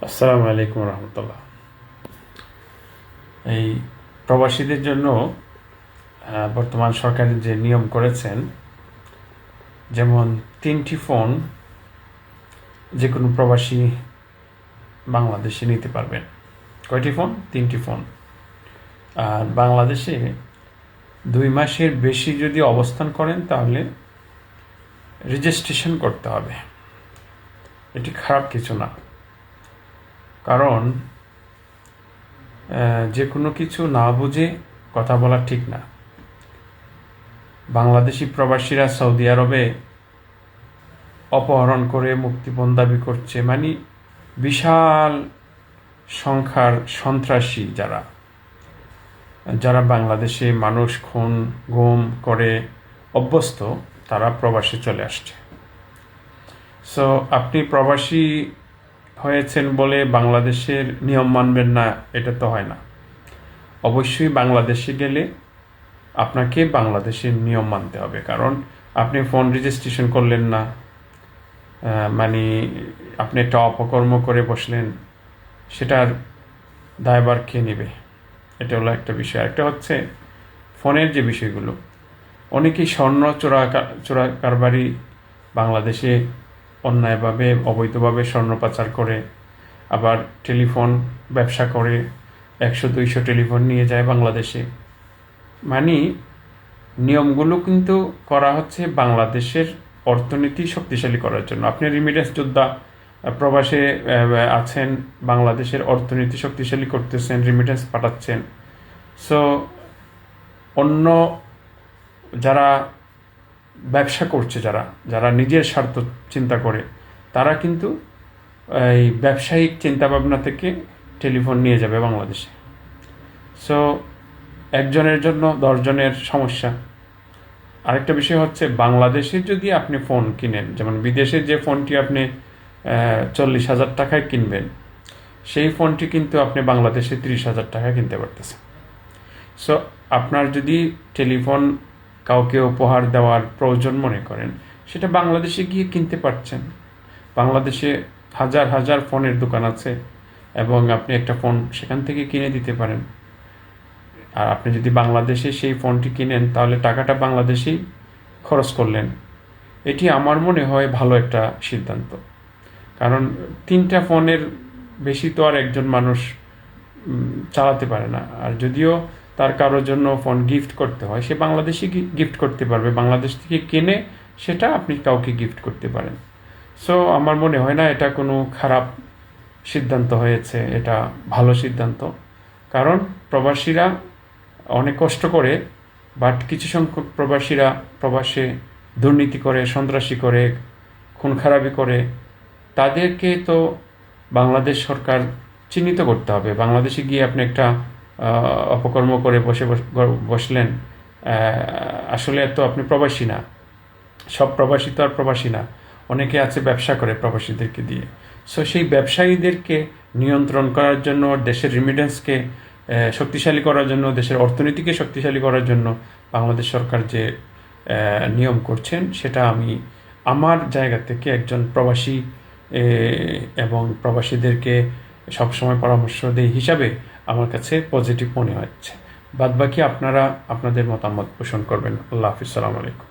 আসসালামু আলাইকুম রহমতুল্লাহ। এই প্রবাসীদের জন্য বর্তমান সরকার যে নিয়ম করেছেন, যেমন 3টি ফোন যে কোনো প্রবাসী বাংলাদেশে নিতে পারবেন। কয়টি ফোন? 3টি ফোন। আর বাংলাদেশে 2 মাসের বেশি যদি অবস্থান করেন তাহলে রেজিস্ট্রেশন করতে হবে। এটি খারাপ কিছু না, কারণ যে কোনো কিছু না বুঝে কথা বলা ঠিক না। বাংলাদেশি প্রবাসীরা সৌদি আরবে অপহরণ করে মুক্তিপণ দাবি করছে, মানে বিশাল সংখ্যার সন্ত্রাসী যারা বাংলাদেশে মানুষ খুন গুম করে অভ্যস্ত, তারা প্রবাসে চলে আসছে। সো আপনি প্রবাসী হয়েছেন বলে বাংলাদেশের নিয়ম মানবেন না, এটা তো হয় না। অবশ্যই বাংলাদেশে গেলে আপনাকে বাংলাদেশের নিয়ম মানতে হবে, কারণ আপনি ফোন রেজিস্ট্রেশন করলেন না, মানে আপনি একটা অপকর্ম করে বসলেন, সেটার দায়ভার কে নেবে? এটা হলো একটা বিষয়। একটা হচ্ছে ফোনের যে বিষয়গুলো, অনেকেই স্বর্ণ চোরা কারবারি বাংলাদেশে অন্যায়ভাবে অবৈধভাবে স্বর্ণ পাচার করে, আবার টেলিফোন ব্যবসা করে 100-200 টেলিফোন নিয়ে যায় বাংলাদেশে। মানে নিয়মগুলো কিন্তু করা হচ্ছে বাংলাদেশের অর্থনীতি শক্তিশালী করার জন্য। আপনি রিমিটেন্স যোদ্ধা, প্রবাসে আছেন, বাংলাদেশের অর্থনীতি শক্তিশালী করতেছেন, রিমিটেন্স পাঠাচ্ছেন। সো অন্য যারা ব্যবসা করছে, যারা নিজের স্বার্থ চিন্তা করে, তারা কিন্তু এই ব্যবসায়িক চিন্তাভাবনা থেকে টেলিফোন নিয়ে যাবে বাংলাদেশে। সো একজনের জন্য 10 জনের সমস্যা। আরেকটা বিষয় হচ্ছে, বাংলাদেশে যদি আপনি ফোন কিনেন, যেমন বিদেশে যে ফোনটি আপনি 40,000 টাকায় কিনবেন, সেই ফোনটি কিন্তু আপনি বাংলাদেশে 30,000 টাকায় কিনতে পারতেছেন। সো আপনার যদি টেলিফোন কাউকে উপহার দেওয়ার প্রয়োজন মনে করেন, সেটা বাংলাদেশে গিয়ে কিনতে পারছেন। বাংলাদেশে হাজার হাজার ফোনের দোকান আছে এবং আপনি একটা ফোন সেখান থেকে কিনে দিতে পারেন। আর আপনি যদি বাংলাদেশে সেই ফোনটি কিনেন, তাহলে টাকাটা বাংলাদেশেই খরচ করলেন। এটি আমার মনে হয় ভালো একটা সিদ্ধান্ত, কারণ 3টা ফোনের বেশি তো আর একজন মানুষ চালাতে পারে না। আর যদিও তার কারোর জন্য ফোন গিফট করতে হয়, সে বাংলাদেশে গিফট করতে পারবে, বাংলাদেশ থেকে কিনে সেটা আপনি কাউকে গিফট করতে পারেন। সো আমার মনে হয় না এটা কোনো খারাপ সিদ্ধান্ত হয়েছে, এটা ভালো সিদ্ধান্ত। কারণ প্রবাসীরা অনেক কষ্ট করে, বাট কিছু সংখ্যক প্রবাসীরা প্রবাসে দুর্নীতি করে, সন্ত্রাসী করে, খুন খারাপি করে, তাদেরকে তো বাংলাদেশ সরকার চিহ্নিত করতে হবে। বাংলাদেশে গিয়ে আপনি একটা অপকর্ম করে বসলেন, আসলে তো আপনি প্রবাসী না। সব প্রবাসী তো আর প্রবাসী না, অনেকে আছে ব্যবসা করে প্রবাসীদেরকে দিয়ে। সো সেই ব্যবসায়ীদেরকে নিয়ন্ত্রণ করার জন্য, দেশের রিমিটেন্সকে শক্তিশালী করার জন্য, দেশের অর্থনীতিকে শক্তিশালী করার জন্য বাংলাদেশ সরকার যে নিয়ম করছেন, সেটা আমি আমার জায়গা থেকে একজন প্রবাসী এবং প্রবাসীদেরকে সবসময় পরামর্শ দেই হিসাবে আমার কাছে পজিটিভ মনে হচ্ছে। বাদবাকি আপনারা আপনাদের মতামত পোষণ করবেন। আল্লাহ হাফিজ, সালামু আলাইকুম।